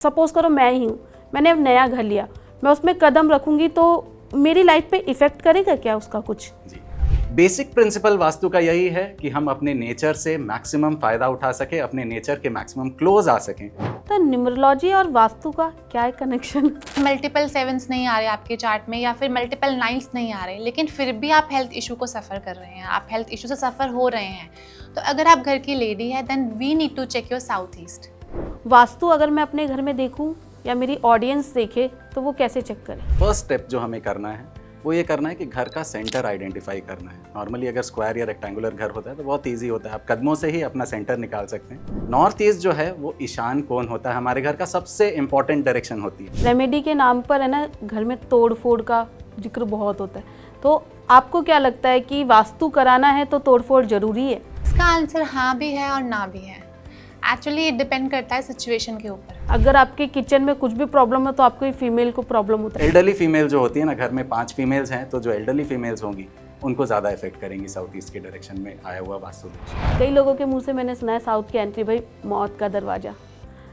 Suppose करो मैं ही हूँ, मैंने अब नया घर लिया, मैं उसमें कदम रखूंगी तो मेरी लाइफ पे इफेक्ट करेगा क्या उसका कुछ? जी, बेसिक प्रिंसिपल वास्तु का यही है कि हम अपने नेचर से मैक्सिमम फायदा उठा सके, अपने नेचर के मैक्सिमम क्लोज आ सकें। तो न्यूमरोलॉजी और वास्तु का क्या है कनेक्शन? मल्टीपल 7s नहीं आ रहे आपके चार्ट में या फिर मल्टीपल 9s नहीं आ रहे, लेकिन फिर भी आप हेल्थ इशू को सफ़र कर रहे हैं, आप हेल्थ इशू से सफ़र हो रहे हैं, तो अगर आप घर की लेडी है then we need to check your south east. Vastu अगर मैं अपने घर में देखूं या मेरी ऑडियंस देखे तो वो कैसे चेक करे? फर्स्ट स्टेप जो हमें करना है वो ये करना है कि घर का सेंटर आइडेंटिफाई करना है। नॉर्मली अगर स्क्वायर या रेक्टेंगुलर घर होता है तो बहुत इजी होता है, आप कदमों से ही अपना सेंटर निकाल सकते हैं। नॉर्थ ईस्ट जो है वो ईशान कोण होता है, हमारे घर का सबसे इंपॉर्टेंट डायरेक्शन होती है। रेमेडी के नाम पर है ना, घर में तोड़ फोड़ का जिक्र बहुत होता है, तो आपको क्या लगता है कि वास्तु कराना है तो तोड़ फोड़ जरूरी है? इसका आंसर हाँ भी है और ना भी है। एक्चुअली ये डिपेंड करता है सिचुएशन के ऊपर। अगर आपके किचन में कुछ भी प्रॉब्लम है तो आपको फीमेल को प्रॉब्लम होता है। एल्डरली फीमेल जो होती है ना, घर में 5 फीमेल्स हैं तो जो एल्डरली फीमेल्स होंगी उनको ज़्यादा इफेक्ट करेंगी साउथ ईस्ट के डायरेक्शन में आया हुआ वास्तु दोष। कई लोगों के मुंह से मैंने सुना है साउथ की एंट्री भाई मौत का दरवाजा।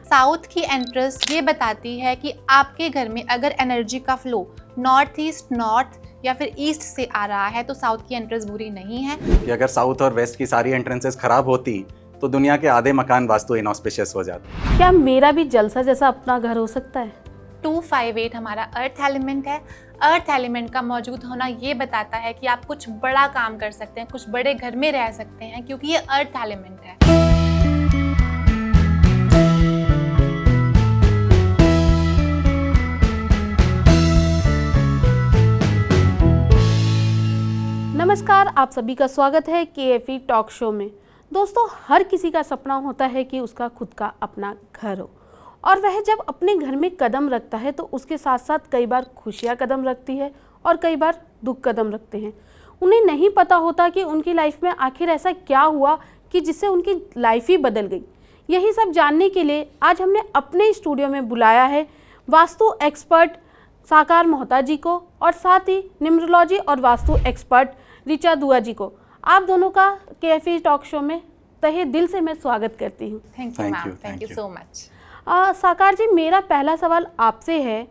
साउथ की एंट्रेंस ये बताती है कि आपके घर में अगर एनर्जी का फ्लो नॉर्थ ईस्ट नॉर्थ या फिर ईस्ट से आ रहा है तो साउथ की एंट्रेंस बुरी नहीं है। कि अगर साउथ और वेस्ट की सारी एंट्रेंसेस खराब होती तो दुनिया के आधे मकान वास्तु इनऑस्पिशियस हो जाते। क्या मेरा भी जलसा जैसा अपना घर हो सकता है? 258 हमारा अर्थ एलिमेंट है। अर्थ एलिमेंट का मौजूद होना ये बताता है कि आप कुछ बड़ा काम कर सकते हैं, कुछ बड़े घर में रह सकते हैं, क्योंकि ये अर्थ एलिमेंट है। नमस्कार, आप सभी का स्वागत है KFE टॉक शो में। दोस्तों, हर किसी का सपना होता है कि उसका खुद का अपना घर हो, और वह जब अपने घर में कदम रखता है तो उसके साथ साथ कई बार खुशियां कदम रखती है और कई बार दुख कदम रखते हैं। उन्हें नहीं पता होता कि उनकी लाइफ में आखिर ऐसा क्या हुआ कि जिससे उनकी लाइफ ही बदल गई। यही सब जानने के लिए आज हमने अपने स्टूडियो में बुलाया है वास्तु एक्सपर्ट साकार मोहता जी को और साथ ही न्यूमरोलॉजी और वास्तु एक्सपर्ट ऋचा दुआ जी को। आप दोनों का KFE टॉक शो में तहे दिल से मैं स्वागत करती हूँ। Thank you ma'am, thank you so much. साकार जी, मेरा पहला सवाल आपसे है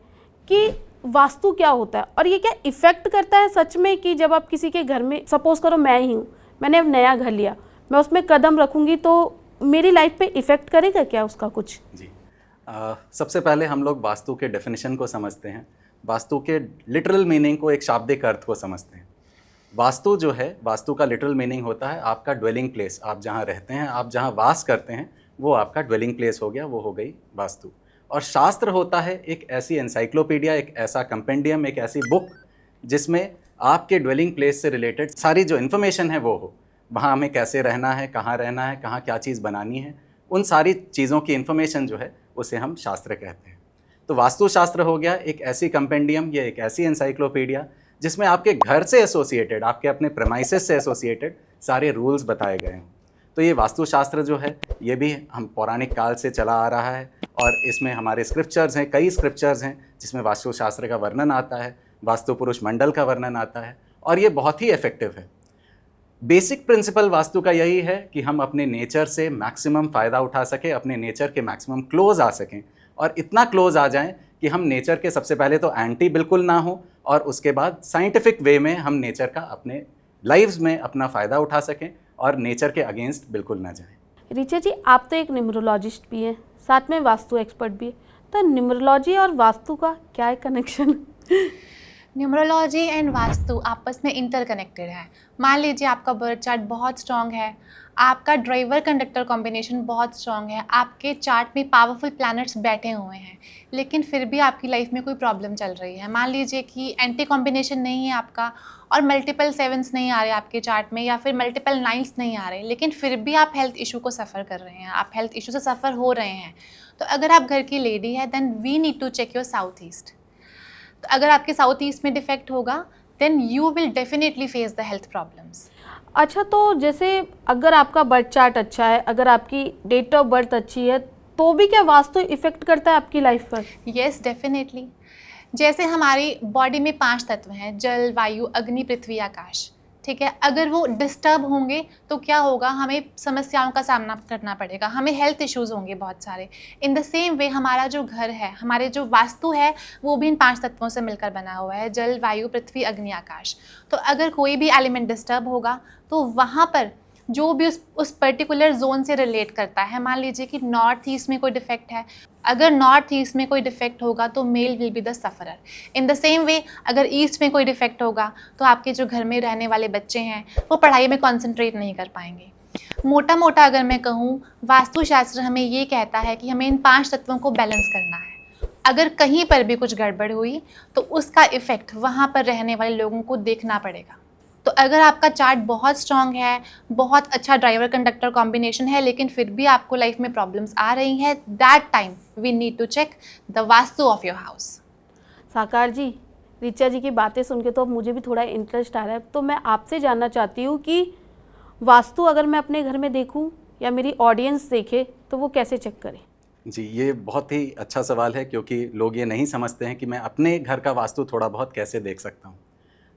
कि वास्तु क्या होता है और ये क्या इफेक्ट करता है सच में, कि जब आप किसी के घर में, सपोज करो मैं ही हूँ, मैंने अब नया घर लिया, मैं उसमें कदम रखूंगी तो मेरी लाइफ पे इफेक्ट करेगा क्या उसका कुछ? जी, सबसे पहले हम लोग वास्तु के डेफिनेशन को समझते हैं, वास्तु के लिटरल मीनिंग को, एक शाब्दिक अर्थ को समझते हैं। वास्तु जो है, वास्तु का लिटरल मीनिंग होता है आपका ड्वेलिंग प्लेस, आप जहाँ रहते हैं, आप जहाँ वास करते हैं, वो आपका ड्वेलिंग प्लेस हो गया, वो हो गई वास्तु। और शास्त्र होता है एक ऐसी एनसाइक्लोपीडिया, एक ऐसा कंपेंडियम, एक ऐसी बुक जिसमें आपके ड्वेलिंग प्लेस से रिलेटेड सारी जो इन्फॉर्मेशन है वो हो, वहाँ हमें कैसे रहना है, कहाँ क्या चीज़ बनानी है, उन सारी चीज़ों की इन्फॉर्मेशन जो है उसे हम शास्त्र कहते हैं। तो वास्तुशास्त्र हो गया एक ऐसी कंपेंडियम या एक ऐसी एनसाइक्लोपीडिया जिसमें आपके घर से एसोसिएटेड, आपके अपने प्रेमाइसेस से एसोसिएटेड सारे रूल्स बताए गए हैं। तो ये वास्तुशास्त्र जो है ये भी हम पौराणिक काल से चला आ रहा है, और इसमें हमारे स्क्रिप्चर्स हैं, कई स्क्रिप्चर्स हैं जिसमें वास्तुशास्त्र का वर्णन आता है, वास्तु पुरुष मंडल का वर्णन आता है, और ये बहुत ही इफेक्टिव है। बेसिक प्रिंसिपल वास्तु का यही है कि हम अपने नेचर से मैक्सिमम फ़ायदा उठा सकें, अपने नेचर के मैक्सिमम क्लोज आ सकें, और इतना क्लोज आ जाएं कि हम नेचर के सबसे पहले तो एंटी बिल्कुल ना हो, और उसके बाद साइंटिफिक वे में हम नेचर का अपने लाइव्स में अपना फ़ायदा उठा सकें और नेचर के अगेंस्ट बिल्कुल ना जाएं। ऋचा जी, आप तो एक न्यूमरोलॉजिस्ट भी हैं, साथ में वास्तु एक्सपर्ट भी है, तो न्यूमरोलॉजी और वास्तु का क्या है कनेक्शन? न्यूमरोलॉजी एंड वास्तु आपस में इंटरकनेक्टेड है। मान लीजिए आपका बर्थ चार्ट बहुत स्ट्रॉन्ग है, आपका ड्राइवर कंडक्टर कॉम्बिनेशन बहुत स्ट्रॉन्ग है, आपके चार्ट में पावरफुल प्लैनेट्स बैठे हुए हैं, लेकिन फिर भी आपकी लाइफ में कोई प्रॉब्लम चल रही है। मान लीजिए कि एंटी कॉम्बिनेशन नहीं है आपका और मल्टीपल 7s नहीं आ रहे आपके चार्ट में या फिर मल्टीपल 9s नहीं आ रहे, लेकिन फिर भी आप हेल्थ इशू को सफ़र कर रहे हैं, आप हेल्थ इशू से सफ़र हो रहे हैं, तो अगर आप घर की लेडी है then we need to check your south east. तो अगर आपके साउथ ईस्ट में डिफेक्ट होगा then you will definitely face the health problems. अच्छा, तो जैसे अगर आपका बर्थ चार्ट अच्छा है, अगर आपकी डेट ऑफ बर्थ अच्छी है, तो भी क्या वास्तु इफेक्ट करता है आपकी लाइफ पर? Yes, definitely. जैसे हमारी बॉडी में 5 तत्व हैं, जल, वायु, अग्नि, पृथ्वी, आकाश, ठीक है, अगर वो डिस्टर्ब होंगे तो क्या होगा, हमें समस्याओं का सामना करना पड़ेगा, हमें हेल्थ इश्यूज होंगे बहुत सारे। इन द सेम वे हमारा जो घर है, हमारे जो वास्तु है, वो भी इन 5 तत्वों से मिलकर बना हुआ है, जल, वायु, पृथ्वी, अग्नि, आकाश। तो अगर कोई भी एलिमेंट डिस्टर्ब होगा तो वहाँ पर जो भी उस पर्टिकुलर जोन से रिलेट करता है, मान लीजिए कि नॉर्थ ईस्ट में कोई डिफेक्ट है, अगर नॉर्थ ईस्ट में कोई डिफेक्ट होगा तो male will be the sufferer. In the same way अगर ईस्ट में कोई डिफेक्ट होगा तो आपके जो घर में रहने वाले बच्चे हैं वो पढ़ाई में कॉन्सेंट्रेट नहीं कर पाएंगे। मोटा मोटा अगर मैं कहूँ, वास्तुशास्त्र हमें ये कहता है कि हमें इन 5 तत्वों को बैलेंस करना है। अगर कहीं पर भी कुछ गड़बड़ हुई तो उसका इफ़ेक्ट वहाँ पर रहने वाले लोगों को देखना पड़ेगा। तो अगर आपका चार्ट बहुत स्ट्रांग है, बहुत अच्छा ड्राइवर कंडक्टर कॉम्बिनेशन है, लेकिन फिर भी आपको लाइफ में प्रॉब्लम्स आ रही हैं, that time we need to check the vastu of your house. Sakar ji, Richa जी की बातें सुन के तो अब मुझे भी थोड़ा इंटरेस्ट आ रहा है। तो मैं आपसे जानना चाहती हूँ कि वास्तु अगर मैं अपने घर में देखूँ या मेरी ऑडियंस देखे तो वो कैसे चेक करें? जी, ये बहुत ही अच्छा सवाल है, क्योंकि लोग ये नहीं समझते हैं कि मैं अपने घर का वास्तु थोड़ा बहुत कैसे देख सकता हूँ।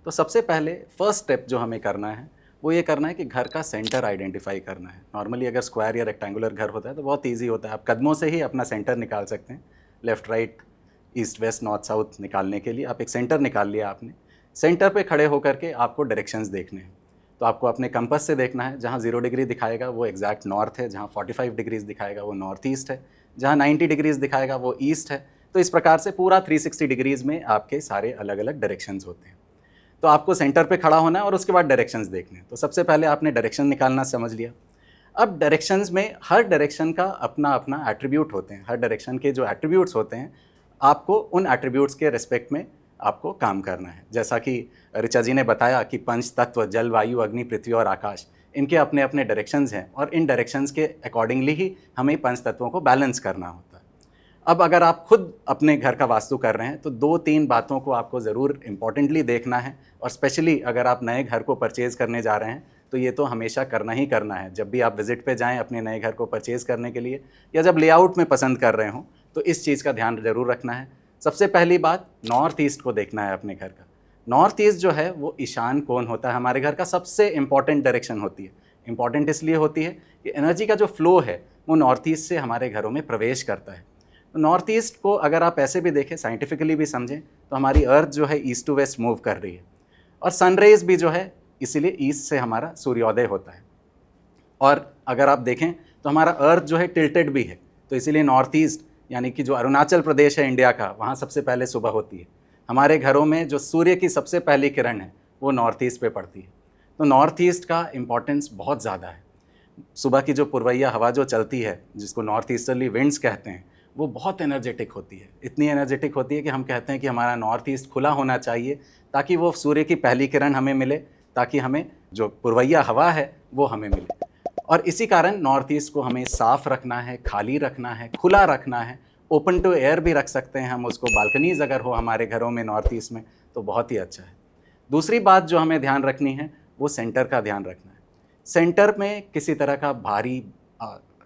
तो सबसे पहले फर्स्ट स्टेप जो हमें करना है वो ये करना है कि घर का सेंटर आइडेंटिफाई करना है। नॉर्मली अगर स्क्वायर या रेक्टेंगुलर घर होता है तो बहुत इजी होता है, आप कदमों से ही अपना सेंटर निकाल सकते हैं। Left right east west north south निकालने के लिए आप एक सेंटर निकाल लिया आपने। सेंटर पे खड़े होकर के आपको डायरेक्शंस देखने हैं। तो आपको अपने कंपास से देखना है, जहाँ 0 डिग्री दिखाएगा वो एग्जैक्ट नॉर्थ है, जहाँ 45 डिग्रीज दिखाएगा वो नॉर्थ ईस्ट है, जहाँ 90 डिग्रीज दिखाएगा वो ईस्ट है। तो इस प्रकार से पूरा 360 डिग्रीज में आपके सारे अलग अलग डायरेक्शंस होते हैं। तो आपको सेंटर पे खड़ा होना है और उसके बाद डायरेक्शंस देखने हैं। तो सबसे पहले आपने डायरेक्शन निकालना समझ लिया। अब डायरेक्शंस में हर डायरेक्शन का अपना अपना एट्रीब्यूट होते हैं। हर डायरेक्शन के जो एट्रीब्यूट्स होते हैं, आपको उन एट्रीब्यूट्स के रिस्पेक्ट में आपको काम करना है। जैसा कि ऋचा जी ने बताया कि 5 तत्व जल, वायु, अग्नि, पृथ्वी और आकाश, इनके अपने अपने डायरेक्शंस हैं और इन डायरेक्शंस के अकॉर्डिंगली ही हमें 5 तत्वों को बैलेंस करना होता है। अब अगर आप खुद अपने घर का वास्तु कर रहे हैं तो 2-3 बातों को आपको ज़रूर इम्पॉर्टेंटली देखना है। और स्पेशली अगर आप नए घर को परचेज़ करने जा रहे हैं तो ये तो हमेशा करना ही करना है। जब भी आप विज़िट पे जाएं अपने नए घर को परचेज़ करने के लिए, या जब लेआउट में पसंद कर रहे हों, तो इस चीज़ का ध्यान ज़रूर रखना है। सबसे पहली बात, नॉर्थ ईस्ट को देखना है अपने घर का। नॉर्थ ईस्ट जो है वो ईशान कोण होता है, हमारे घर का सबसे इम्पॉर्टेंट डायरेक्शन होती है। इम्पॉर्टेंट इसलिए होती है कि एनर्जी का जो फ्लो है वो नॉर्थ ईस्ट से हमारे घरों में प्रवेश करता है। तो नॉर्थ ईस्ट को अगर आप ऐसे भी देखें, साइंटिफिकली भी समझें, तो हमारी अर्थ जो है ईस्ट टू वेस्ट मूव कर रही है और सनरेज भी जो है, इसीलिए ईस्ट से हमारा सूर्योदय होता है। और अगर आप देखें तो हमारा अर्थ जो है टिल्टेड भी है, तो इसीलिए नॉर्थ ईस्ट यानी कि जो अरुणाचल प्रदेश है इंडिया का, वहाँ सबसे पहले सुबह होती है। हमारे घरों में जो सूर्य की सबसे पहली किरण है वो नॉर्थ ईस्ट पे पड़ती है। तो नॉर्थ ईस्ट का इम्पॉर्टेंस बहुत ज़्यादा है। सुबह की जो पुरवैया हवा जो चलती है, जिसको नॉर्थ ईस्टर्ली विंड्स कहते हैं, वो बहुत एनर्जेटिक होती है। इतनी एनर्जेटिक होती है कि हम कहते हैं कि हमारा नॉर्थ ईस्ट खुला होना चाहिए ताकि वो सूर्य की पहली किरण हमें मिले, ताकि हमें जो पुरवैया हवा है वो हमें मिले। और इसी कारण नॉर्थ ईस्ट को हमें साफ़ रखना है, खाली रखना है, खुला रखना है। ओपन टू एयर भी रख सकते हैं हम उसको, बालकनीज़ अगर हो हमारे घरों में नॉर्थ ईस्ट में तो बहुत ही अच्छा है। दूसरी बात जो हमें ध्यान रखनी है वो सेंटर का ध्यान रखना है। सेंटर में किसी तरह का भारी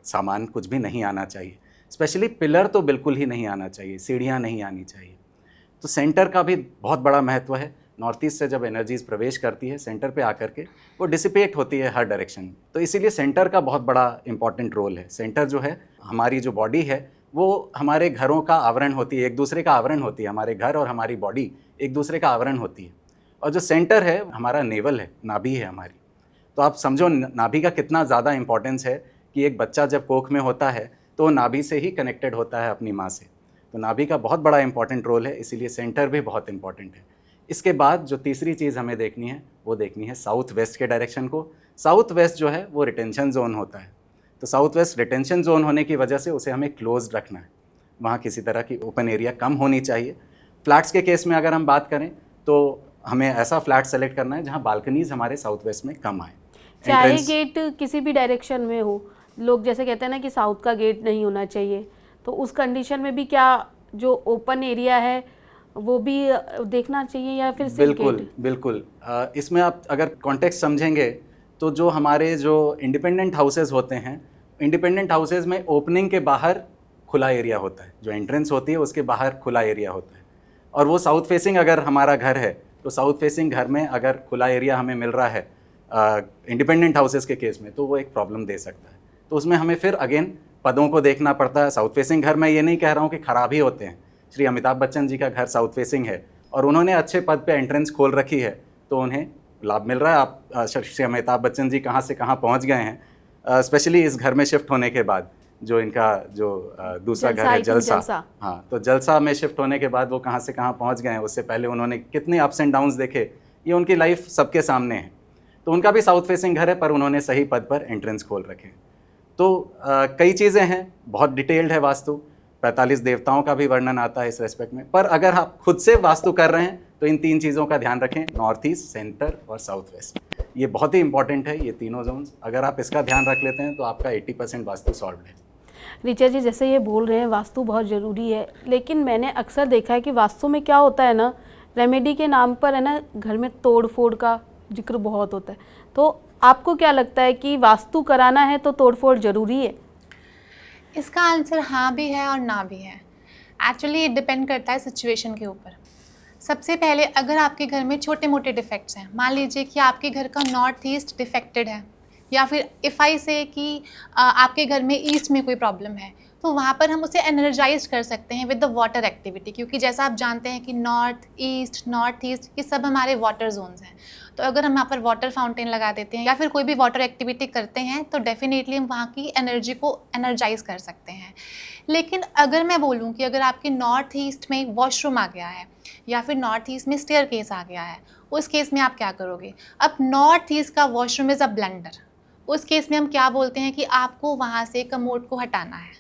सामान कुछ भी नहीं आना चाहिए। स्पेशली पिलर तो बिल्कुल ही नहीं आना चाहिए, सीढ़ियाँ नहीं आनी चाहिए। तो सेंटर का भी बहुत बड़ा महत्व है। नॉर्थ ईस्ट से जब एनर्जीज प्रवेश करती है सेंटर पे आकर के, वो डिसिपेट होती है हर डायरेक्शन में। तो इसीलिए सेंटर का बहुत बड़ा इंपॉर्टेंट रोल है। सेंटर जो है, हमारी जो बॉडी है वो हमारे घरों का आवरण होती है, एक दूसरे का आवरण होती है। हमारे घर और हमारी बॉडी एक दूसरे का आवरण होती है। और जो सेंटर है हमारा नेवल है, नाभि है हमारी। तो आप समझो नाभि का कितना ज़्यादा इंपॉर्टेंस है कि एक बच्चा जब कोख में होता है तो नाभि से ही कनेक्टेड होता है अपनी माँ से। तो नाभि का बहुत बड़ा इंपॉर्टेंट रोल है, इसीलिए सेंटर भी बहुत इंपॉर्टेंट है। इसके बाद जो तीसरी चीज़ हमें देखनी है वो देखनी है साउथ वेस्ट के डायरेक्शन को। साउथ वेस्ट जो है वो रिटेंशन जोन होता है। तो साउथ वेस्ट रिटेंशन जोन होने की वजह से उसे हमें क्लोज रखना है। वहाँ किसी तरह की ओपन एरिया कम होनी चाहिए। फ्लैट्स के केस में अगर हम बात करें तो हमें ऐसा फ्लैट सेलेक्ट करना है जहाँ बालकनीज हमारे साउथ वेस्ट में कम आए। चाहे गेट किसी भी डायरेक्शन में हो, लोग जैसे कहते हैं ना कि साउथ का गेट नहीं होना चाहिए, तो उस कंडीशन में भी क्या जो ओपन एरिया है वो भी देखना चाहिए या फिर सिर्फ गेट? बिल्कुल। इसमें आप अगर कॉन्टेक्स्ट समझेंगे तो जो हमारे जो इंडिपेंडेंट हाउसेज होते हैं, इंडिपेंडेंट हाउसेज में ओपनिंग के बाहर खुला एरिया होता है। जो एंट्रेंस होती है उसके बाहर खुला एरिया होता है। और वो साउथ फेसिंग अगर हमारा घर है तो साउथ फेसिंग घर में अगर खुला एरिया हमें मिल रहा है इंडिपेंडेंट हाउसेस के केस में तो वो एक प्रॉब्लम दे सकता है। तो उसमें हमें फिर अगेन पदों को देखना पड़ता है। साउथ फेसिंग घर मैं ये नहीं कह रहा हूँ कि ख़राब ही होते हैं। श्री अमिताभ बच्चन जी का घर साउथ फेसिंग है और उन्होंने अच्छे पद पे एंट्रेंस खोल रखी है तो उन्हें लाभ मिल रहा है। आप श्री अमिताभ बच्चन जी कहाँ से कहाँ पहुँच गए हैं, स्पेशली इस घर में शिफ्ट होने के बाद। जो इनका जो दूसरा घर है जलसा, हाँ, तो जलसा में शिफ्ट होने के बाद वो कहाँ से कहाँ पहुँच गए हैं। उससे पहले उन्होंने कितने अप्स एंड डाउन्स देखे, ये उनकी लाइफ सबके सामने है। तो उनका भी साउथ फेसिंग घर है पर उन्होंने सही पद पर एंट्रेंस खोल रखे। तो कई चीज़ें हैं, बहुत डिटेल्ड है वास्तु। 45 देवताओं का भी वर्णन आता है इस रेस्पेक्ट में। पर अगर आप खुद से वास्तु कर रहे हैं तो इन 3 चीज़ों का ध्यान रखें, नॉर्थ ईस्ट, सेंटर और साउथ वेस्ट। ये बहुत ही इंपॉर्टेंट है, ये तीनों जोन्स। अगर आप इसका ध्यान रख लेते हैं तो आपका 80% वास्तु सॉल्व है। ऋचा जी जैसे ये बोल रहे हैं वास्तु बहुत ज़रूरी है, लेकिन मैंने अक्सर देखा है कि वास्तु में क्या होता है ना, रेमेडी के नाम पर है ना घर में तोड़ फोड़ का जिक्र बहुत होता है। तो आपको क्या लगता है कि वास्तु कराना है तो तोड़ फोड़ ज़रूरी है? इसका आंसर हाँ भी है और ना भी है। एक्चुअली ये डिपेंड करता है सिचुएशन के ऊपर। सबसे पहले अगर आपके घर में छोटे मोटे डिफेक्ट्स हैं, मान लीजिए कि आपके घर का नॉर्थ ईस्ट डिफेक्टेड है, या फिर इफ़ आई से कि आपके घर में ईस्ट में कोई प्रॉब्लम है, तो वहाँ पर हम उसे एनर्जाइज कर सकते हैं विद द वाटर एक्टिविटी। क्योंकि जैसा आप जानते हैं कि नॉर्थ ईस्ट ये सब हमारे वाटर जोन्स हैं। तो अगर हम यहाँ पर वाटर फाउंटेन लगा देते हैं या फिर कोई भी वाटर एक्टिविटी करते हैं तो डेफिनेटली हम वहाँ की एनर्जी को एनर्जाइज कर सकते हैं। लेकिन अगर मैं बोलूँ कि अगर आपके नॉर्थ ईस्ट में वॉशरूम आ गया है या फिर नॉर्थ ईस्ट में स्टेयर केस आ गया है, उस केस में आप क्या करोगे? अब नॉर्थ ईस्ट का वॉशरूम इज़ अ ब्लंडर। उस केस में हम क्या बोलते हैं कि आपको वहाँ से कमोड को हटाना है,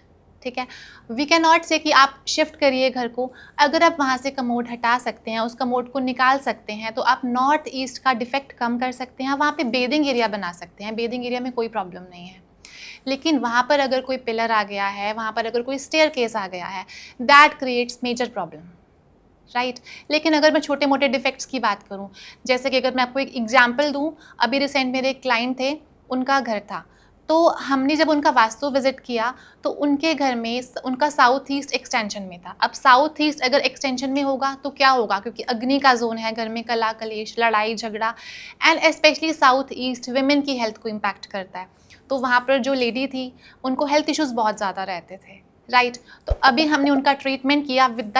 ठीक है। वी कैन नॉट से कि आप शिफ्ट करिए घर को। अगर आप वहाँ से कमोड हटा सकते हैं, उस कमोड को निकाल सकते हैं, तो आप नॉर्थ ईस्ट का डिफेक्ट कम कर सकते हैं। वहाँ पे बेदिंग एरिया बना सकते हैं, बेदिंग एरिया में कोई प्रॉब्लम नहीं है। लेकिन वहाँ पर अगर कोई पिलर आ गया है, वहाँ पर अगर कोई स्टेयर केस आ गया है, that creates major problem, right. लेकिन अगर मैं छोटे मोटे डिफेक्ट्स की बात करूँ, जैसे कि अगर मैं आपको एक एग्जाम्पल दूँ, अभी रिसेंट मेरे एक क्लाइंट थे, उनका घर था, तो हमने जब उनका वास्तु विजिट किया तो उनके घर में उनका साउथ ईस्ट एक्सटेंशन में था। अब साउथ ईस्ट अगर एक्सटेंशन में होगा तो क्या होगा, क्योंकि अग्नि का जोन है, घर में कला कलेश, लड़ाई झगड़ा, and specially south east women की हेल्थ को इम्पैक्ट करता है। तो वहाँ पर जो लेडी थी उनको हेल्थ इश्यूज़ बहुत ज़्यादा रहते थे, राइट। तो अभी हमने उनका ट्रीटमेंट किया विद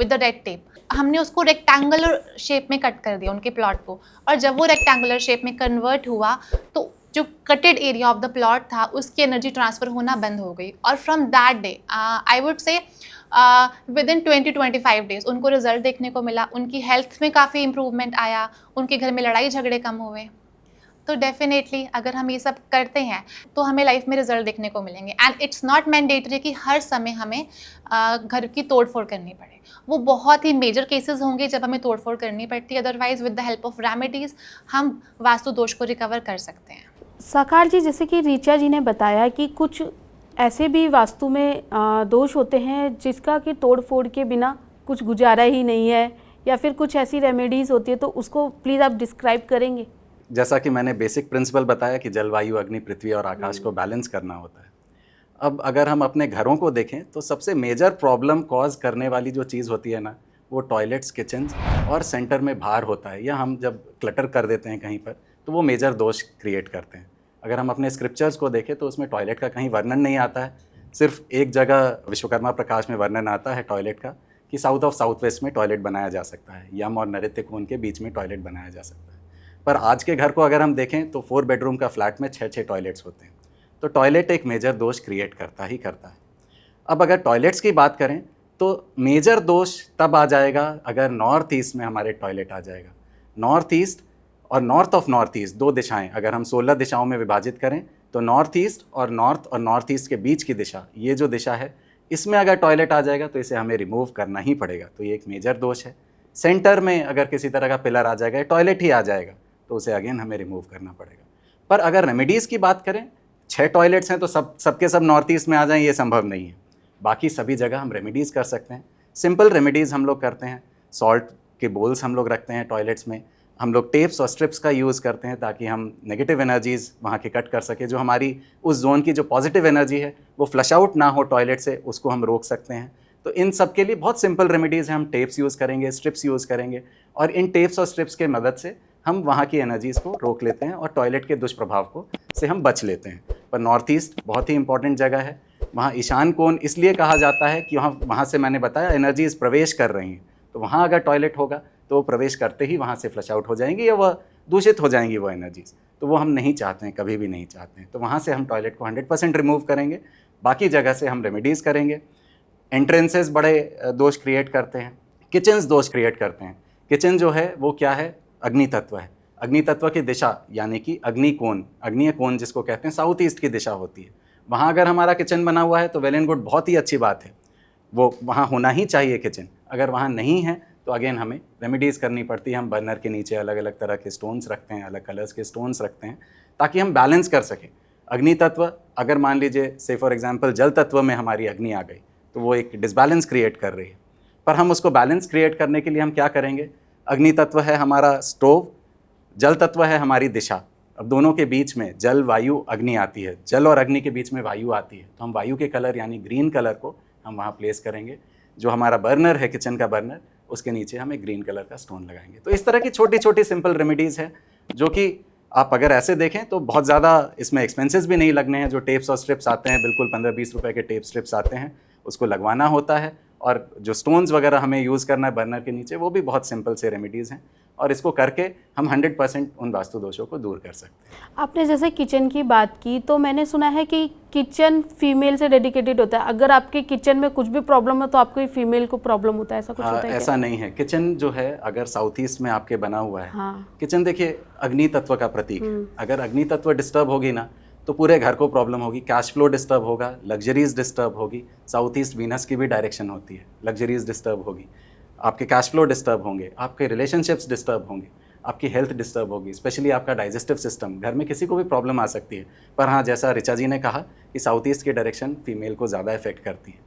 द रेड टेप। हमने उसको रेक्टेंगुलर शेप में कट कर दिया उनके प्लॉट को, और जब वो रेक्टेंगुलर शेप में कन्वर्ट हुआ तो जो कटेड एरिया ऑफ द प्लॉट था उसकी एनर्जी ट्रांसफ़र होना बंद हो गई। और from that day I would say with in 20-25 days उनको रिजल्ट देखने को मिला। उनकी हेल्थ में काफ़ी इम्प्रूवमेंट आया, उनके घर में लड़ाई झगड़े कम हुए। तो डेफिनेटली अगर हम ये सब करते हैं तो हमें लाइफ में रिजल्ट देखने को मिलेंगे। एंड इट्स नॉट मैंडेटरी कि हर समय हमें घर की तोड़ फोड़ करनी पड़े। वो बहुत ही मेजर केसेस होंगे जब हमें तोड़ फोड़ करनी पड़ती है, otherwise with the help of remedies हम वास्तु दोष को रिकवर कर सकते हैं। साकार जी, जैसे कि ऋचा जी ने बताया कि कुछ ऐसे भी वास्तु में दोष होते हैं जिसका कि तोड़ फोड़ के बिना कुछ गुजारा ही नहीं है, या फिर कुछ ऐसी रेमेडीज़ होती है, तो उसको प्लीज़ आप डिस्क्राइब करेंगे। जैसा कि मैंने बेसिक प्रिंसिपल बताया कि जलवायु, अग्नि, पृथ्वी और आकाश को बैलेंस करना होता है। अब अगर हम अपने घरों को देखें तो सबसे मेजर प्रॉब्लम कॉज करने वाली जो चीज़ होती है ना, वो टॉयलेट्स, किचन्स और सेंटर में भार होता है, या हम जब क्लटर कर देते हैं कहीं पर तो वो मेजर दोष क्रिएट करते हैं। अगर हम अपने स्क्रिप्चर्स को देखें तो उसमें टॉयलेट का कहीं वर्णन नहीं आता है। सिर्फ एक जगह विश्वकर्मा प्रकाश में वर्णन आता है टॉयलेट का कि साउथ ऑफ साउथ वेस्ट में टॉयलेट बनाया जा सकता है, यम और नृत्य कोण के बीच में टॉयलेट बनाया जा सकता है। पर आज के घर को अगर हम देखें तो 4 बेडरूम का फ्लैट में 6 टॉयलेट्स होते हैं। तो टॉयलेट एक मेजर दोष क्रिएट करता ही करता है। अब अगर टॉयलेट्स की बात करें तो मेजर दोष तब आ जाएगा अगर नॉर्थ ईस्ट में हमारे टॉयलेट आ जाएगा। नॉर्थ ईस्ट और नॉर्थ ऑफ नॉर्थ ईस्ट, 2 दिशाएं अगर हम 16 दिशाओं में विभाजित करें तो नॉर्थ ईस्ट और नॉर्थ ईस्ट के बीच की दिशा, ये जो दिशा है, इसमें अगर टॉयलेट आ जाएगा तो इसे हमें रिमूव करना ही पड़ेगा। तो ये एक मेजर दोष है। सेंटर में अगर किसी तरह का पिलर आ जाएगा, टॉयलेट ही आ जाएगा, तो उसे अगेन हमें रिमूव करना पड़ेगा। पर अगर रेमेडीज़ की बात करें, 6 टॉयलेट्स हैं तो सबके सब नॉर्थ ईस्ट में आ जाएं, ये संभव नहीं है। बाकी सभी जगह हम रेमेडीज़ कर सकते हैं। सिंपल रेमेडीज़ हम लोग करते हैं। सॉल्ट के बोल्स हम लोग रखते हैं टॉयलेट्स में। हम लोग टेप्स और स्ट्रिप्स का यूज़ करते हैं ताकि हम नेगेटिव एनर्जीज़ वहाँ के कट कर सकें। जो हमारी उस जोन की जो पॉजिटिव एनर्जी है वो फ्लश आउट ना हो टॉयलेट से, उसको हम रोक सकते हैं। तो इन सब के लिए बहुत सिंपल रेमेडीज़ हैं। हम टेप्स यूज़ करेंगे, स्ट्रिप्स यूज़ करेंगे, और इन टेप्स और स्ट्रिप्स के मदद से हम वहाँ की एनर्जीज़ को रोक लेते हैं और टॉयलेट के दुष्प्रभाव को से हम बच लेते हैं। पर नॉर्थ ईस्ट बहुत ही इंपॉर्टेंट जगह है। वहाँ ईशान कोण इसलिए कहा जाता है कि वहाँ से मैंने बताया एनर्जीज़ प्रवेश कर रही हैं, तो वहाँ अगर टॉयलेट होगा तो वो प्रवेश करते ही वहाँ से फ्लश आउट हो जाएंगी या वह दूषित हो जाएंगी वो एनर्जीज़, तो वो हम नहीं चाहते हैं, कभी भी नहीं चाहते हैं। तो वहाँ से हम टॉयलेट को 100% रिमूव करेंगे, बाकी जगह से हम रेमेडीज़ करेंगे। एंट्रेंसेस बड़े दोष क्रिएट करते हैं, किचन्स दोष क्रिएट करते हैं। किचन जो है वो क्या है, अग्नि तत्व है। अग्नि तत्व की दिशा यानी कि अग्निय कोण जिसको कहते हैं, साउथ ईस्ट की दिशा होती है। वहाँ अगर हमारा किचन बना हुआ है तो वेल एंड गुड, बहुत ही अच्छी बात है, वो वहाँ होना ही चाहिए किचन। अगर वहाँ नहीं है तो अगेन हमें रेमेडीज़ करनी पड़ती है। हम बर्नर के नीचे अलग अलग तरह के स्टोन्स रखते हैं, अलग कलर्स के स्टोन्स रखते हैं, ताकि हम बैलेंस कर सकें। अग्नि तत्व अगर मान लीजिए से फॉर एग्जांपल जल तत्व में हमारी अग्नि आ गई तो वो एक डिसबैलेंस क्रिएट कर रही है, पर हम उसको बैलेंस क्रिएट करने के लिए हम क्या करेंगे, अग्नि तत्व है हमारा स्टोव, जल तत्व है हमारी दिशा। अब दोनों के बीच में जल वायु अग्नि आती है, जल और अग्नि के बीच में वायु आती है, तो हम वायु के कलर यानी ग्रीन कलर को हम वहाँ प्लेस करेंगे। जो हमारा बर्नर है, किचन का बर्नर, उसके नीचे हम एक ग्रीन कलर का स्टोन लगाएंगे। तो इस तरह की छोटी छोटी सिंपल रेमेडीज़ हैं जो कि आप अगर ऐसे देखें तो बहुत ज़्यादा इसमें एक्सपेंसेस भी नहीं लगने हैं। जो टेप्स और स्ट्रिप्स आते हैं, बिल्कुल 15-20 रुपए के टेप स्ट्रिप्स आते हैं, उसको लगवाना होता है। और जो स्टोन्स वगैरह हमें यूज़ करना है बर्नर के नीचे, वो भी बहुत सिंपल से रेमेडीज़ हैं, और इसको करके हम 100% उन वास्तु दोषों को दूर कर सकते हैं। आपने जैसे किचन की बात की, तो मैंने सुना है कि किचन फीमेल से डेडिकेटेड होता है। अगर आपके किचन में कुछ भी प्रॉब्लम है तो आपको ही फीमेल को प्रॉब्लम होता है, ऐसा कुछ होता है ऐसा नहीं है। किचन जो है अगर साउथ ईस्ट में आपके बना हुआ है, हाँ। किचन देखिए अग्नि तत्व का प्रतीक है। अगर अग्नि तत्व डिस्टर्ब होगी ना तो पूरे घर को प्रॉब्लम होगी, कैश फ्लो डिस्टर्ब होगा, लग्जरीज डिस्टर्ब होगी। साउथ ईस्ट वीनस की भी डायरेक्शन होती है, लग्जरीज डिस्टर्ब होगी, आपके कैश फ्लो डिस्टर्ब होंगे, आपके रिलेशनशिप्स डिस्टर्ब होंगे, आपकी हेल्थ डिस्टर्ब होगी, स्पेशली आपका डाइजेस्टिव सिस्टम। घर में किसी को भी प्रॉब्लम आ सकती है, पर हाँ, जैसा ऋचा जी ने कहा कि साउथ ईस्ट की डायरेक्शन फीमेल को ज़्यादा इफेक्ट करती है,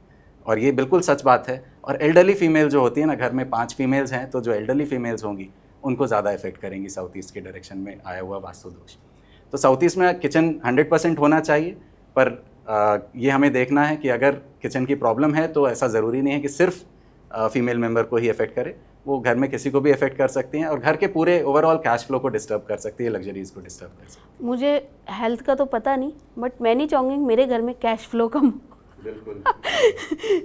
और ये बिल्कुल सच बात है। और एल्डरली फीमेल जो होती है ना, घर में 5 फीमेल्स हैं तो जो एल्डरली फीमेल्स होंगी उनको ज़्यादा इफेक्ट करेंगी साउथ ईस्ट की डायरेक्शन में आया हुआ वास्तु दोष। तो साउथ ईस्ट में किचन 100% होना चाहिए, पर ये हमें देखना है कि अगर किचन की प्रॉब्लम है तो ऐसा ज़रूरी नहीं है कि सिर्फ फीमेल मेंबर को ही इफेक्ट करे, वो घर में किसी को भी इफेक्ट कर सकती हैं और घर के पूरे ओवरऑल कैश फ्लो को डिस्टर्ब कर सकती है, लग्जरीज को डिस्टर्ब कर सकती है। मुझे हेल्थ का तो पता नहीं, बट मैं नहीं चाहूँगी मेरे घर में कैश फ्लो कम। बिल्कुल।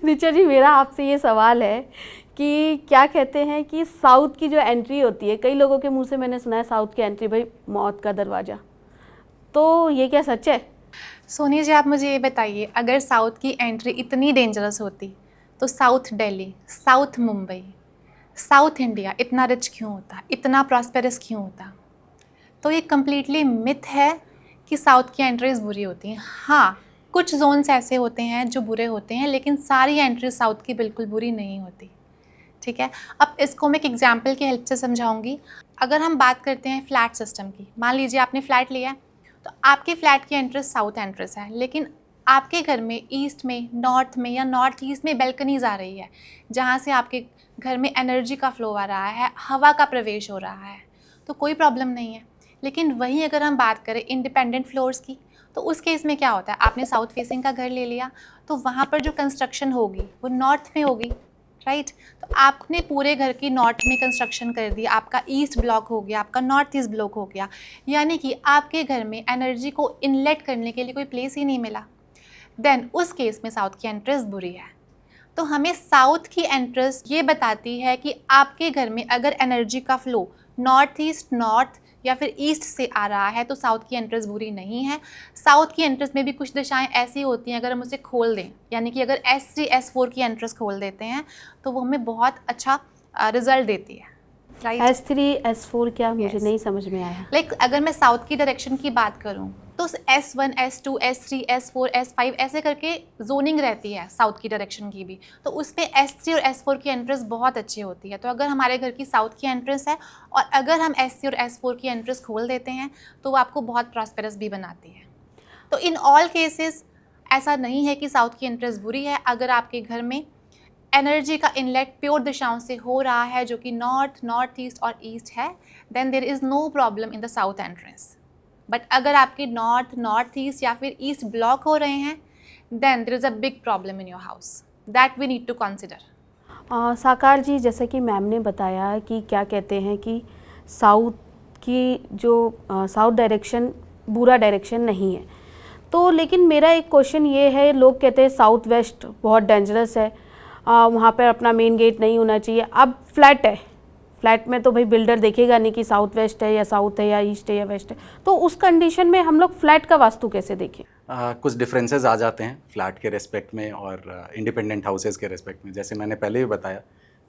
ऋचा जी, मेरा आपसे ये सवाल है कि क्या कहते हैं कि साउथ की जो एंट्री होती है, कई लोगों के मुंह से मैंने सुना है साउथ की एंट्री भाई मौत का दरवाज़ा, तो ये क्या सच है? सोनी जी, आप मुझे ये बताइए, अगर साउथ की एंट्री इतनी डेंजरस होती तो south Delhi, south Mumbai, south India इतना रिच क्यों होता, इतना प्रॉस्पेरस क्यों होता? तो ये कम्प्लीटली मिथ है कि साउथ की एंट्रीज बुरी होती हैं। हाँ, कुछ जोन्स ऐसे होते हैं जो बुरे होते हैं, लेकिन सारी एंट्रीज साउथ की बिल्कुल बुरी नहीं होती। ठीक है, अब इसको मैं एक एग्जाम्पल की हेल्प से समझाऊंगी। अगर हम बात करते हैं फ्लैट सिस्टम की, मान लीजिए आपने फ्लैट लिया है, तो आपके फ्लैट की एंट्रेंस साउथ एंट्रेंस है, लेकिन आपके घर में ईस्ट में, नॉर्थ में या नॉर्थ ईस्ट में बैल्कनीज आ रही है, जहाँ से आपके घर में एनर्जी का फ्लो आ रहा है, हवा का प्रवेश हो रहा है, तो कोई प्रॉब्लम नहीं है। लेकिन वहीं अगर हम बात करें इंडिपेंडेंट फ्लोर्स की, तो उस केस में क्या होता है, आपने साउथ फेसिंग का घर ले लिया, तो वहाँ पर जो कंस्ट्रक्शन होगी वो नॉर्थ में होगी, राइट। तो आपने पूरे घर की नॉर्थ में कंस्ट्रक्शन कर दी, आपका ईस्ट ब्लॉक हो गया, आपका नॉर्थ ईस्ट ब्लॉक हो गया, यानी कि आपके घर में एनर्जी को इनलेट करने के लिए कोई प्लेस ही नहीं मिला। देन उस केस में साउथ की एंट्रेंस बुरी है। तो हमें साउथ की एंट्रेंस ये बताती है कि आपके घर में अगर एनर्जी का फ्लो नॉर्थ ईस्ट, नॉर्थ या फिर ईस्ट से आ रहा है, तो साउथ की एंट्रेंस बुरी नहीं है। साउथ की एंट्रेंस में भी कुछ दिशाएं ऐसी होती हैं, अगर हम उसे खोल दें, यानी कि अगर S3 S4 की एंट्रेंस खोल देते हैं तो वो हमें बहुत अच्छा रिजल्ट देती है, राइट। S3 S4 क्या, मुझे नहीं समझ में आया। लाइक अगर मैं साउथ की डायरेक्शन की बात करूं तो S1 S2 S3 S4 S5 ऐसे करके जोनिंग रहती है साउथ की डायरेक्शन की भी, तो उसमें S3 और S4 की एंट्रेंस बहुत अच्छी होती है। तो अगर हमारे घर की साउथ की एंट्रेंस है और अगर हम S3 और S4 की एंट्रेंस खोल देते हैं तो वो आपको बहुत प्रॉस्पेरस भी बनाती है। तो इन ऑल केसेस ऐसा नहीं है कि साउथ की एंट्रेंस बुरी है। अगर आपके घर में एनर्जी का इनलेट प्योर दिशाओं से हो रहा है, जो कि नॉर्थ, नॉर्थ ईस्ट और ईस्ट है, then there is no problem in the south entrance. But अगर आपके नॉर्थ, नॉर्थ ईस्ट या फिर ईस्ट ब्लॉक हो रहे हैं, then there is a big problem in your house that we need to consider. Sakar ji, जैसे कि मैम ने बताया कि क्या कहते हैं कि साउथ कि जो साउथ डायरेक्शन बुरा डायरेक्शन नहीं है। तो लेकिन मेरा एक क्वेश्चन ये है, लोग कहते हैं साउथ वेस्ट बहुत डेंजरस है, वहाँ पर अपना मेन गेट नहीं होना चाहिए। अब फ्लैट है, फ्लैट में तो भाई बिल्डर देखेगा नहीं कि साउथ वेस्ट है या साउथ है या ईस्ट है या वेस्ट है, तो उस कंडीशन में हम लोग फ्लैट का वास्तु कैसे देखें? कुछ डिफरेंसेस आ जाते हैं फ्लैट के रेस्पेक्ट में और इंडिपेंडेंट हाउसेस के रेस्पेक्ट में। जैसे मैंने पहले भी बताया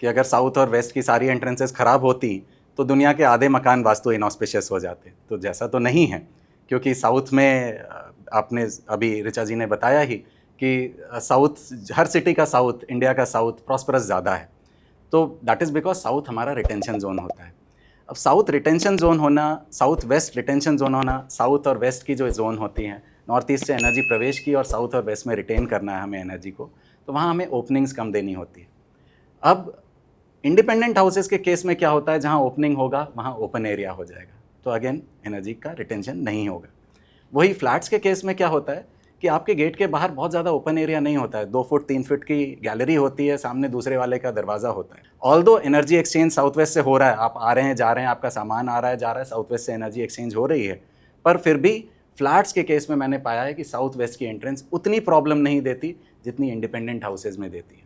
कि अगर साउथ और वेस्ट की सारी एंट्रेंसेस ख़राब होती तो दुनिया के आधे मकान वास्तु इनऑस्पिशियस हो जाते। तो जैसा तो नहीं है, क्योंकि साउथ में आपने अभी ऋचा जी ने बताया ही कि साउथ, हर सिटी का साउथ, इंडिया का साउथ प्रॉस्परस ज़्यादा है। तो दैट इज़ बिकॉज साउथ हमारा रिटेंशन जोन होता है। अब साउथ रिटेंशन जोन होना, साउथ वेस्ट रिटेंशन जोन होना, साउथ और वेस्ट की जो जोन होती हैं, नॉर्थ ईस्ट से एनर्जी प्रवेश की और साउथ और वेस्ट में रिटेन करना है हमें एनर्जी को, तो वहाँ हमें ओपनिंग्स कम देनी होती है। अब इंडिपेंडेंट हाउसेस के केस में क्या होता है, जहाँ ओपनिंग होगा वहाँ ओपन एरिया हो जाएगा, तो अगेन एनर्जी का रिटेंशन नहीं होगा। वही फ्लैट्स के केस में क्या होता है कि आपके गेट के बाहर बहुत ज़्यादा ओपन एरिया नहीं होता है, 2 फुट 3 फुट की गैलरी होती है, सामने दूसरे वाले का दरवाज़ा होता है। Although energy exchange south west से हो रहा है, आप आ रहे हैं जा रहे हैं, आपका सामान आ रहा है जा रहा है, साउथ वेस्ट से एनर्जी एक्सचेंज हो रही है, पर फिर भी फ्लैट्स के केस में मैंने पाया है कि साउथ वेस्ट की एंट्रेंस उतनी प्रॉब्लम नहीं देती जितनी इंडिपेंडेंट हाउसेज में देती है।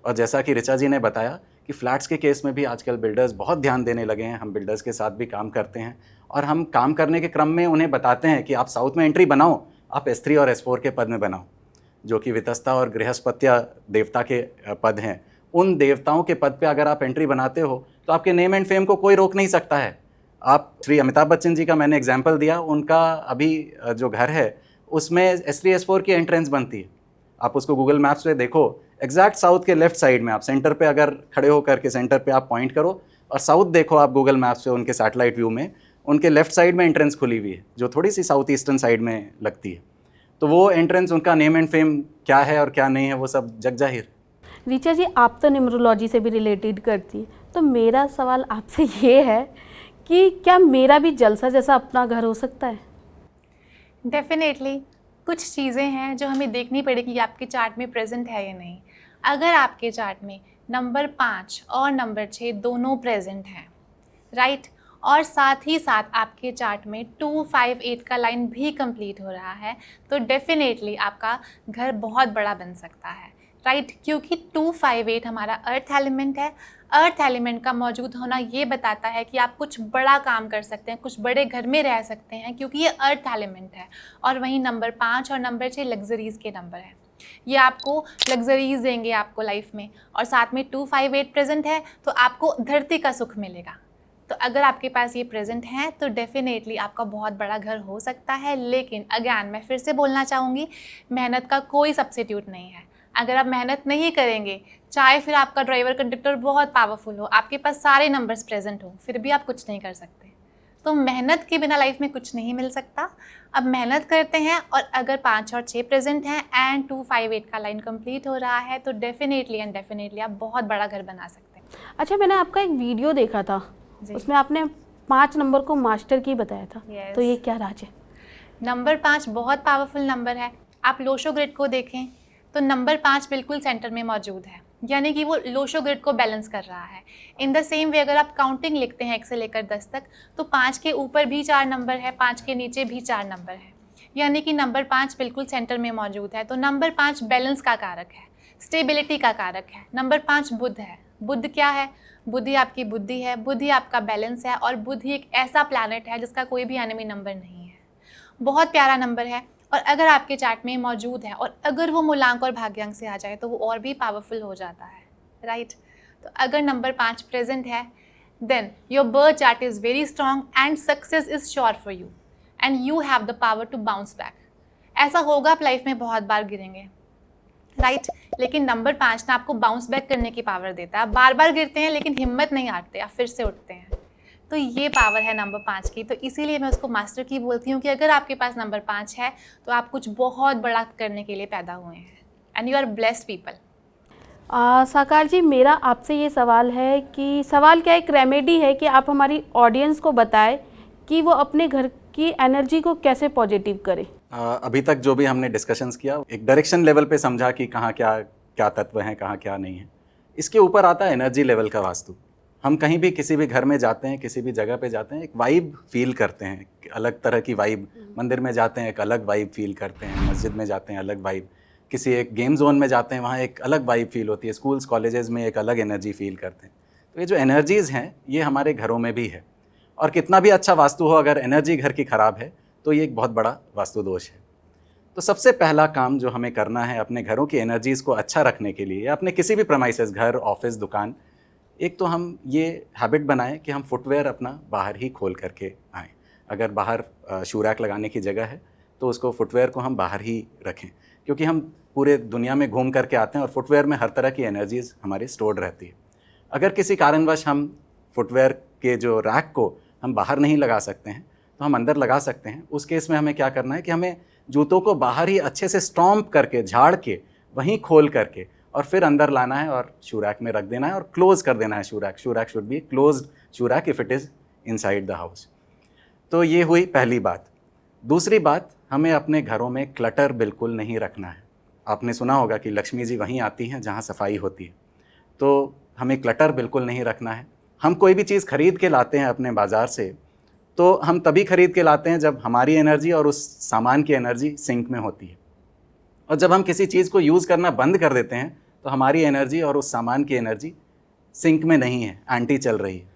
और जैसा कि ऋचा जी ने बताया कि फ्लैट्स के केस में भी आजकल बिल्डर्स बहुत ध्यान देने लगे हैं। हम बिल्डर्स के साथ भी काम करते हैं और हम काम करने के क्रम में उन्हें बताते हैं कि आप साउथ में एंट्री बनाओ, आप S3 और S4 के पद में बनाओ, जो कि वितस्ता और गृहस्पत्य देवता के पद हैं। उन देवताओं के पद पे अगर आप एंट्री बनाते हो तो आपके नेम एंड फेम को कोई रोक नहीं सकता है। आप श्री अमिताभ बच्चन जी का मैंने एग्जाम्पल दिया, उनका अभी जो घर है उसमें S3 S4 की एंट्रेंस बनती है। आप उसको गूगल मैप्स पे देखो, एग्जैक्ट साउथ के लेफ्ट साइड में, आप सेंटर पे अगर खड़े होकर के सेंटर पे आप पॉइंट करो और साउथ देखो आप गूगल मैप्स पे, उनके सैटेलाइट व्यू में उनके लेफ्ट साइड में एंट्रेंस खुली हुई है, जो थोड़ी सी साउथ ईस्टर्न साइड में लगती है। तो वो एंट्रेंस, उनका नेम एंड फेम क्या है और क्या नहीं है, वो सब जग जाहिर। ऋचा जी, आप तो न्यूमरोलॉजी से भी रिलेटेड करती हैं, तो मेरा सवाल आपसे ये है कि क्या मेरा भी जलसा जैसा अपना घर हो सकता है? डेफिनेटली कुछ चीज़ें हैं जो हमें देखनी पड़ेगी कि आपके चार्ट में प्रेजेंट है या नहीं। अगर आपके चार्ट में नंबर 5 और नंबर 6 दोनों प्रेजेंट हैं, राइट, और साथ ही साथ आपके चार्ट में 258 का लाइन भी कंप्लीट हो रहा है, तो डेफिनेटली आपका घर बहुत बड़ा बन सकता है, राइट, क्योंकि 258 हमारा अर्थ एलिमेंट है। अर्थ एलिमेंट का मौजूद होना ये बताता है कि आप कुछ बड़ा काम कर सकते हैं, कुछ बड़े घर में रह सकते हैं, क्योंकि ये अर्थ एलिमेंट है। और वहीं नंबर 5 और नंबर 6 लग्जरीज़ के नंबर हैं, ये आपको लग्जरीज देंगे आपको लाइफ में। और साथ में 258 प्रेजेंट है तो आपको धरती का सुख मिलेगा। तो अगर आपके पास ये प्रेजेंट है तो डेफिनेटली आपका बहुत बड़ा घर हो सकता है। लेकिन अगेन मैं फिर से बोलना चाहूँगी, मेहनत का कोई सब्स्टिट्यूट नहीं है। अगर आप मेहनत नहीं करेंगे, चाहे फिर आपका ड्राइवर कंडक्टर बहुत पावरफुल हो, आपके पास सारे नंबर्स प्रेजेंट हो, फिर भी आप कुछ नहीं कर सकते। तो मेहनत के बिना लाइफ में कुछ नहीं मिल सकता। अब मेहनत करते हैं, और अगर 5 और 6 प्रेजेंट हैं एंड 258 का लाइन कंप्लीट हो रहा है तो डेफिनेटली एंड डेफिनेटली आप बहुत बड़ा घर बना सकते हैं। अच्छा, मैंने आपका एक वीडियो देखा था, उसमें आपने 5 नंबर को मास्टर की बताया था। Yes. तो ये क्या राज है? नंबर 5 बहुत पावरफुल नंबर है। आप लोशो ग्रिड को देखें तो नंबर 5 बिल्कुल सेंटर में मौजूद है, यानी कि वो लोशो ग्रिड को बैलेंस कर रहा है। इन द सेम वे अगर आप काउंटिंग लिखते हैं 1 से लेकर 10 तक, तो 5 के ऊपर भी 4 नंबर है, 5 के नीचे भी 4 नंबर है, यानी कि नंबर 5 बिल्कुल सेंटर में मौजूद है। तो नंबर 5 बैलेंस का कारक है, स्टेबिलिटी का कारक है। नंबर 5 बुध है। बुध क्या है? बुद्धि आपकी बुद्धि है, बुद्धि आपका बैलेंस है, और बुद्धि एक ऐसा प्लैनेट है जिसका कोई भी एनिमी नंबर नहीं है। बहुत प्यारा नंबर है, और अगर आपके चार्ट में मौजूद है और अगर वो मूलांक और भाग्यांक से आ जाए तो वो और भी पावरफुल हो जाता है, राइट। तो अगर नंबर 5 प्रेजेंट है, then your birth chart is very strong and success is sure for you and you have the power to bounce back. ऐसा होगा, आप लाइफ में बहुत बार गिरेंगे, राइट, लेकिन नंबर 5 ना आपको बाउंस बैक करने की पावर देता है। आप बार बार गिरते हैं लेकिन हिम्मत नहीं हारते, आप फिर से उठते हैं। तो ये पावर है नंबर 5 की। तो इसीलिए मैं उसको मास्टर की बोलती हूँ कि अगर आपके पास नंबर 5 है तो आप कुछ बहुत बड़ा करने के लिए पैदा हुए हैं, and you are blessed people. Sakar ji, मेरा आपसे ये सवाल है कि सवाल क्या, एक रेमेडी है कि आप हमारी ऑडियंस को बताएं कि वो अपने घर की एनर्जी को कैसे पॉजिटिव करें। अभी तक जो भी हमने डिस्कशंस किया, एक डायरेक्शन लेवल पे समझा कि कहाँ क्या क्या तत्व हैं, कहाँ क्या नहीं है। इसके ऊपर आता है एनर्जी लेवल का वास्तु। हम कहीं भी किसी भी घर में जाते हैं, किसी भी जगह पे जाते हैं, एक वाइब फील करते हैं, एक अलग तरह की वाइब। मंदिर में जाते हैं एक अलग वाइब फील करते हैं, मस्जिद में जाते हैं अलग वाइब, किसी एक गेम जोन में जाते हैं वहाँ एक अलग वाइब फील होती है, स्कूल्स कॉलेजेस में एक अलग एनर्जी फील करते हैं। तो ये जो एनर्जीज़ हैं ये हमारे घरों में भी है, और कितना भी अच्छा वास्तु हो, अगर एनर्जी घर की ख़राब है तो ये एक बहुत बड़ा वास्तु दोष है। तो सबसे पहला काम जो हमें करना है अपने घरों की एनर्जीज़ को अच्छा रखने के लिए, या अपने किसी भी प्रेमाइसेस, घर, ऑफिस, दुकान, एक तो हम ये हैबिट बनाएं कि हम फुटवेयर अपना बाहर ही खोल करके आएँ। अगर बाहर शू रैक लगाने की जगह है तो उसको फुटवेयर को हम बाहर ही रखें, क्योंकि हम पूरे दुनिया में घूम करके आते हैं और फुटवेयर में हर तरह की एनर्जीज़ हमारी स्टोर्ड रहती है। अगर किसी कारणवश हम फुटवेयर के जो रैक को हम बाहर नहीं लगा सकते हैं तो हम अंदर लगा सकते हैं। उस केस में हमें क्या करना है कि हमें जूतों को बाहर ही अच्छे से स्टॉम्प करके, झाड़ के, वहीं खोल करके और फिर अंदर लाना है और शू रैक में रख देना है और क्लोज़ कर देना है shoe rack. Shoe rack should be closed shoe rack if it is inside the house. तो ये हुई पहली बात। दूसरी बात, हमें अपने घरों में क्लटर बिल्कुल नहीं रखना है। आपने सुना होगा कि लक्ष्मी जी वहीं आती हैं जहाँ सफाई होती है, तो हमें क्लटर बिल्कुल नहीं रखना है। हम कोई भी चीज़ खरीद के लाते हैं अपने बाज़ार से, तो हम तभी खरीद के लाते हैं जब हमारी एनर्जी और उस सामान की एनर्जी सिंक में होती है, और जब हम किसी चीज़ को यूज़ करना बंद कर देते हैं तो हमारी एनर्जी और उस सामान की एनर्जी सिंक में नहीं है, एंटी चल रही है।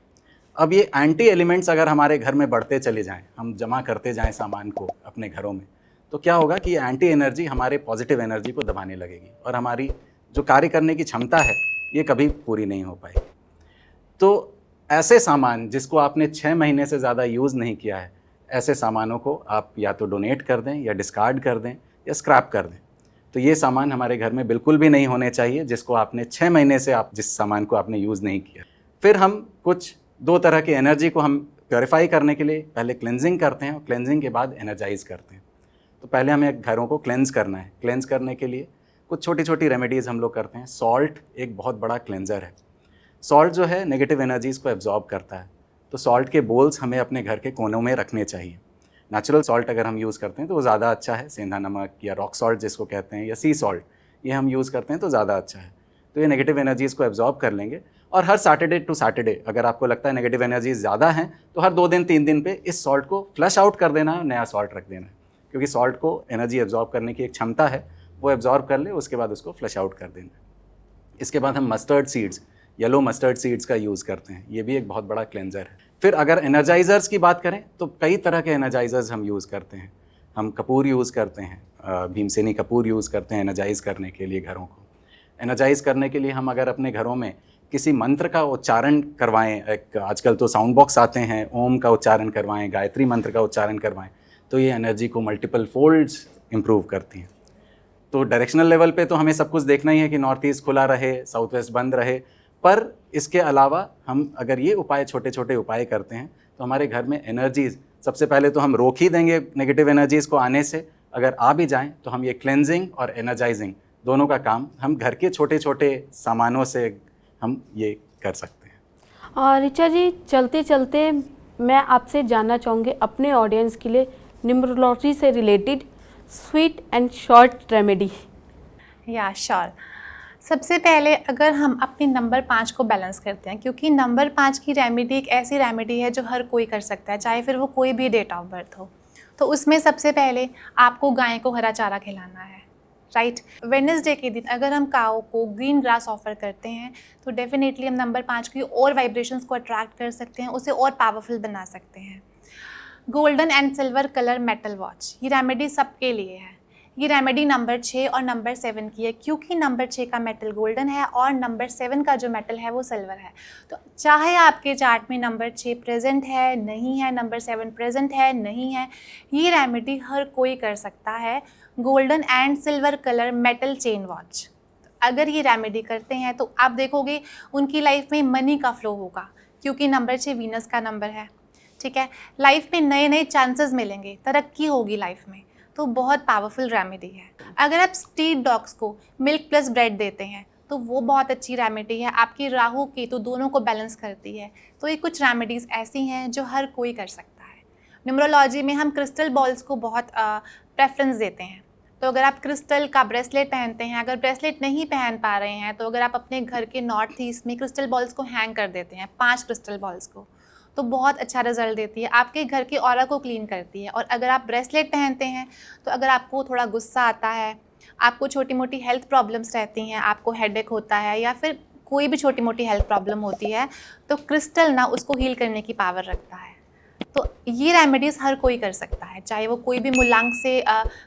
अब ये एंटी एलिमेंट्स अगर हमारे घर में बढ़ते चले जाएं, हम जमा करते जाएं सामान को अपने घरों में, तो क्या होगा कि ये एंटी एनर्जी हमारे पॉजिटिव एनर्जी को दबाने लगेगी और हमारी जो कार्य करने की क्षमता है ये कभी पूरी नहीं हो पाएगी। तो ऐसे सामान जिसको आपने 6 महीने से ज़्यादा यूज़ नहीं किया है, ऐसे सामानों को आप या तो डोनेट कर दें या डिस्कार्ड कर दें या स्क्रैप कर दें। तो ये सामान हमारे घर में बिल्कुल भी नहीं होने चाहिए जिसको आपने 6 महीने से जिस सामान को आपने यूज़ नहीं किया। फिर हम कुछ 2 तरह की एनर्जी को हम प्योरीफाई करने के लिए पहले क्लेंजिंग करते हैं और क्लेंजिंग के बाद एनर्जाइज करते हैं। तो पहले हमें घरों को क्लेंज करना है। क्लेंज करने के लिए कुछ छोटी छोटी रेमेडीज़ हम लोग करते हैं। सॉल्ट एक बहुत बड़ा क्लेंजर है। सॉल्ट जो है नेगेटिव एनर्जीज़ को एब्जॉर्ब करता है, तो सॉल्ट के बोल्स हमें अपने घर के कोनों में रखने चाहिए। नेचुरल सॉल्ट अगर हम यूज़ करते हैं तो वो ज़्यादा अच्छा है। सेंधा नमक या रॉक सॉल्ट जिसको कहते हैं, या सी सॉल्ट, ये हम यूज़ करते हैं तो ज़्यादा अच्छा है। तो ये नेगेटिव एनर्जीज़ को एब्जॉर्ब कर लेंगे। और हर सैटरडे टू सैटरडे अगर आपको लगता है नेगेटिव एनर्जीज ज़्यादा हैं तो हर 2 दिन 3 दिन पे इस सॉल्ट को फ्लश आउट कर देना है और नया सॉल्ट रख देना है, क्योंकि सॉल्ट को एनर्जी एब्जॉर्ब करने की एक क्षमता है, वो एब्जॉर्ब कर ले, उसके बाद उसको फ्लश आउट कर देना है। इसके बाद हम mustard seeds, yellow mustard seeds का यूज़ करते हैं, ये भी एक बहुत बड़ा क्लेंजर है। फिर अगर एनर्जाइज़र्स की बात करें तो कई तरह के एनर्जाइज़र्स हम यूज़ करते हैं। हम कपूर यूज़ करते हैं, भीमसेनी कपूर यूज़ करते हैं एनर्जाइज़ करने के लिए घरों को। एनर्जाइज़ करने के लिए हम अगर अपने घरों में किसी मंत्र का उच्चारण करवाएं, एक आजकल तो साउंड बॉक्स आते हैं, ओम का उच्चारण करवाएं, गायत्री मंत्र का उच्चारण करवाएं, तो ये एनर्जी को मल्टीपल फोल्ड्स इम्प्रूव करती हैं। तो डायरेक्शनल लेवल पे तो हमें सब कुछ देखना ही है कि नॉर्थ ईस्ट खुला रहे, साउथ वेस्ट बंद रहे, पर इसके अलावा हम अगर ये उपाय, छोटे छोटे उपाय करते हैं तो हमारे घर में एनर्जीज़, सबसे पहले तो हम रोक ही देंगे नेगेटिव एनर्जीज़ को आने से। अगर आ भी जाएं तो हम ये क्लेंजिंग और एनर्जाइजिंग दोनों का काम हम घर के छोटे छोटे सामानों से हम ये कर सकते हैं। और ऋचा जी, चलते चलते मैं आपसे जानना चाहूँगी अपने ऑडियंस के लिए न्यूमरोलॉजी से related sweet and short remedy. या श्योर। सबसे पहले अगर हम अपने नंबर 5 को बैलेंस करते हैं, क्योंकि नंबर 5 की रेमेडी एक ऐसी रेमेडी है जो हर कोई कर सकता है, चाहे फिर वो कोई भी डेट ऑफ बर्थ हो। तो उसमें सबसे पहले आपको गाय को हरा चारा खिलाना है, राइट। वेडनेसडे के दिन अगर हम काऊ को ग्रीन ग्रास ऑफर करते हैं तो डेफिनेटली हम नंबर 5 की और वाइब्रेशंस को अट्रैक्ट कर सकते हैं, उसे और पावरफुल बना सकते हैं। Golden and silver colour metal watch, ये रेमेडी सबके लिए है। ये रेमेडी नंबर 6 और नंबर 7 की है, क्योंकि नंबर 6 का मेटल गोल्डन है और नंबर 7 का जो मेटल है वो सिल्वर है। तो चाहे आपके चार्ट में नंबर 6 प्रेजेंट है, नहीं है, नंबर 7 प्रेजेंट है, नहीं है, ये रेमेडी हर कोई कर सकता है। Golden and silver colour metal chain watch, अगर ये रेमेडी करते हैं तो आप देखोगे उनकी लाइफ में मनी का फ्लो होगा, क्योंकि नंबर 6 वीनस का नंबर है, ठीक है। लाइफ में नए नए चांसेस मिलेंगे, तरक्की होगी लाइफ में, तो बहुत पावरफुल रेमेडी है। अगर आप स्ट्रीट डॉग्स को मिल्क प्लस ब्रेड देते हैं तो वो बहुत अच्छी रेमेडी है, आपकी राहु केतु दोनों को बैलेंस करती है। तो ये कुछ रेमेडीज़ ऐसी हैं जो हर कोई कर सकता है। न्यूमरोलॉजी में हम क्रिस्टल बॉल्स को बहुत प्रेफरेंस देते हैं। तो अगर आप क्रिस्टल का ब्रेसलेट पहनते हैं, अगर ब्रेसलेट नहीं पहन पा रहे हैं, तो अगर आप अपने घर के नॉर्थ ईस्ट में क्रिस्टल बॉल्स को हैंग कर देते हैं, 5 क्रिस्टल बॉल्स को, तो बहुत अच्छा रिजल्ट देती है, आपके घर के ऑरा को क्लीन करती है। और अगर आप ब्रेसलेट पहनते हैं, तो अगर आपको थोड़ा गुस्सा आता है, आपको छोटी मोटी हेल्थ प्रॉब्लम्स रहती हैं, आपको हेडेक होता है या फिर कोई भी छोटी मोटी हेल्थ प्रॉब्लम होती है, तो क्रिस्टल ना उसको हील करने की पावर रखता है। तो ये रेमेडीज़ हर कोई कर सकता है, चाहे वो कोई भी मूलांक से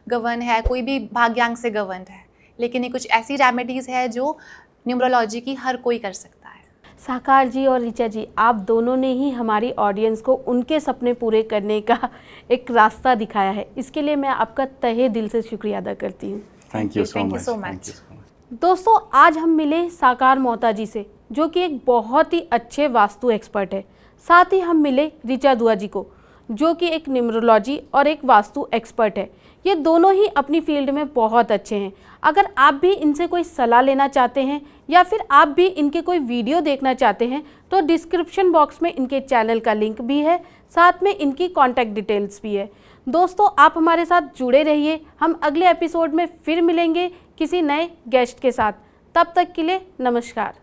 गवर्न है, कोई भी भाग्यांक से गवर्न है, लेकिन ये कुछ ऐसी रेमेडीज़ है जो न्यूमरोलॉजी की हर कोई कर सकता है। साकार जी और ऋचा जी, आप दोनों ने ही हमारी ऑडियंस को उनके सपने पूरे करने का एक रास्ता दिखाया है। इसके लिए मैं आपका तहे दिल से शुक्रिया अदा करती हूँ। Thank you Thank you so so much. much. दोस्तों, आज हम मिले साकार मोहता जी से, जो कि एक बहुत ही अच्छे वास्तु एक्सपर्ट है। साथ ही हम मिले ऋचा दुआ जी को, जो कि एक न्यूमरोलॉजी और एक वास्तु एक्सपर्ट है। ये दोनों ही अपनी फील्ड में बहुत अच्छे हैं। अगर आप भी इनसे कोई सलाह लेना चाहते हैं या फिर आप भी इनके कोई वीडियो देखना चाहते हैं, तो डिस्क्रिप्शन बॉक्स में इनके चैनल का लिंक भी है, साथ में इनकी कॉन्टैक्ट डिटेल्स भी है। दोस्तों, आप हमारे साथ जुड़े रहिए। हम अगले एपिसोड में फिर मिलेंगे किसी नए गेस्ट के साथ। तब तक के लिए नमस्कार।